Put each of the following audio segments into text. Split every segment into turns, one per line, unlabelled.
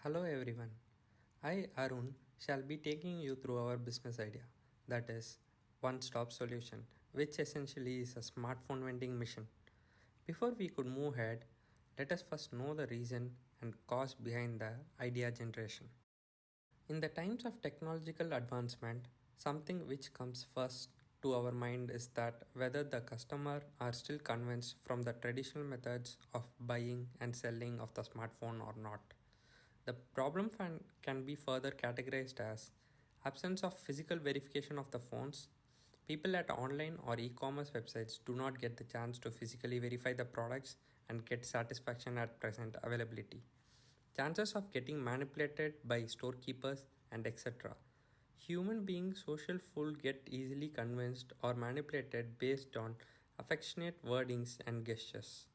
Hello everyone. I, Arun, shall be taking you through our business idea, that is, One Stop Solution, which essentially is a smartphone vending machine. Before we could move ahead, let us first know the reason and cause behind the idea generation. In the times of technological advancement, something which comes first to our mind is that whether the customer are still convinced from the traditional methods of buying and selling of the smartphone or not. The problem can be further categorized as absence of physical verification of the phones. People at online or e commerce websites do not get the chance to physically verify the products and get satisfaction at present availability. Chances of getting manipulated by storekeepers and etc. Human beings, social fool get easily convinced or manipulated based on affectionate wordings and gestures.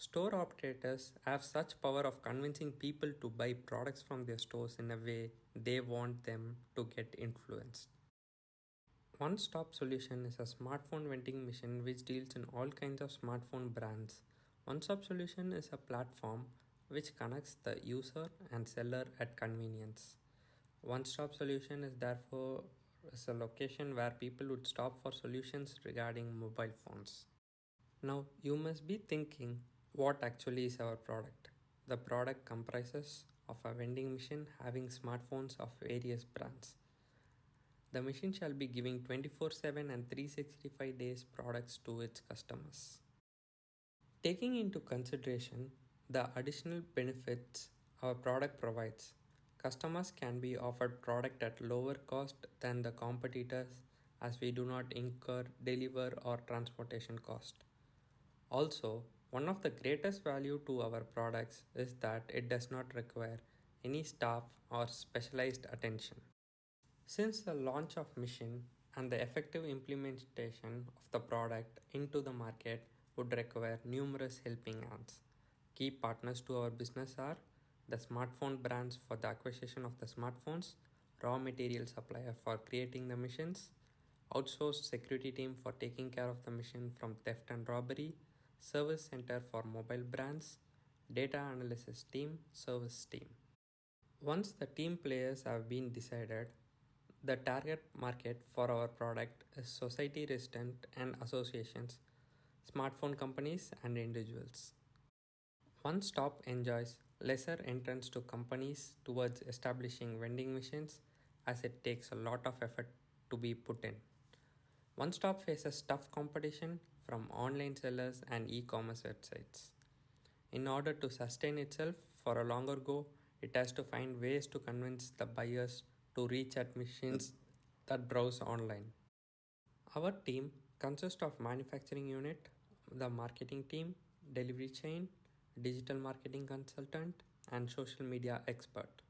Store operators have such power of convincing people to buy products from their stores in a way they want them to get influenced. One Stop Solution is a smartphone vending machine which deals in all kinds of smartphone brands. One Stop Solution is a platform which connects the user and seller at convenience. One Stop Solution is therefore is a location where people would stop for solutions regarding mobile phones. Now, you must be thinking what actually is our product. The product comprises of a vending machine having smartphones of various brands. The machine shall be giving 24/7 and 365 days products to its customers. Taking into consideration the additional benefits our product provides, customers can be offered product at lower cost than the competitors as we do not incur deliver or transportation cost. Also, one of the greatest value to our products is that it does not require any staff or specialized attention. Since the launch of machine and the effective implementation of the product into the market would require numerous helping hands. Key partners to our business are the smartphone brands for the acquisition of the smartphones, raw material supplier for creating the machines, outsourced security team for taking care of the machine from theft and robbery, service center for mobile brands, data analysis team, service team. Once the team players have been decided, the target market for our product is society resident and associations, smartphone companies, and individuals. One Stop enjoys lesser entrance to companies towards establishing vending machines as it takes a lot of effort to be put in. One Stop faces tough competition from online sellers and e commerce websites. In order to sustain itself for a longer go, it has to find ways to convince the buyers to reach at machines that browse online. Our team consists of manufacturing unit, the marketing team, delivery chain, digital marketing consultant, and social media expert.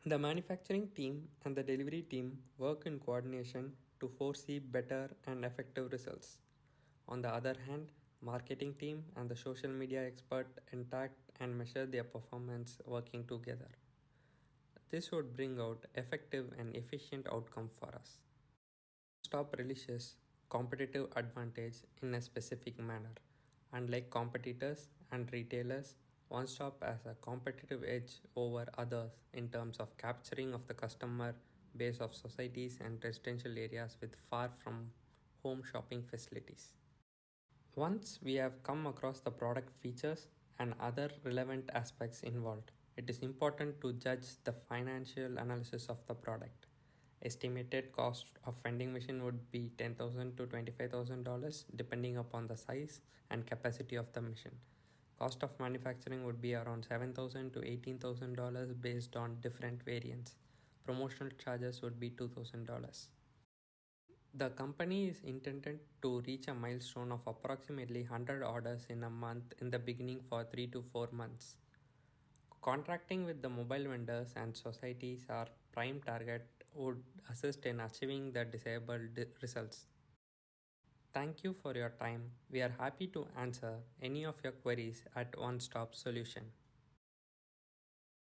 The manufacturing team and the delivery team work in coordination to foresee better and effective results. On the other hand, marketing team and the social media expert interact and measure their performance working together. This would bring out effective and efficient outcome for us. Stop relishes competitive advantage in a specific manner. Unlike competitors and retailers, One Stop has a competitive edge over others in terms of capturing of the customer base of societies and residential areas with far from home shopping facilities. Once we have come across the product features and other relevant aspects involved, it is important to judge the financial analysis of the product. Estimated cost of vending machine would be $10,000 to $25,000 depending upon the size and capacity of the machine. Cost of manufacturing would be around $7,000 to $18,000 based on different variants. Promotional charges would be $2,000. The company is intended to reach a milestone of approximately 100 orders in a month in the beginning for 3 to 4 months. Contracting with the mobile vendors and societies our prime target would assist in achieving the desired results. Thank you for your time. We are happy to answer any of your queries at One Stop Solution.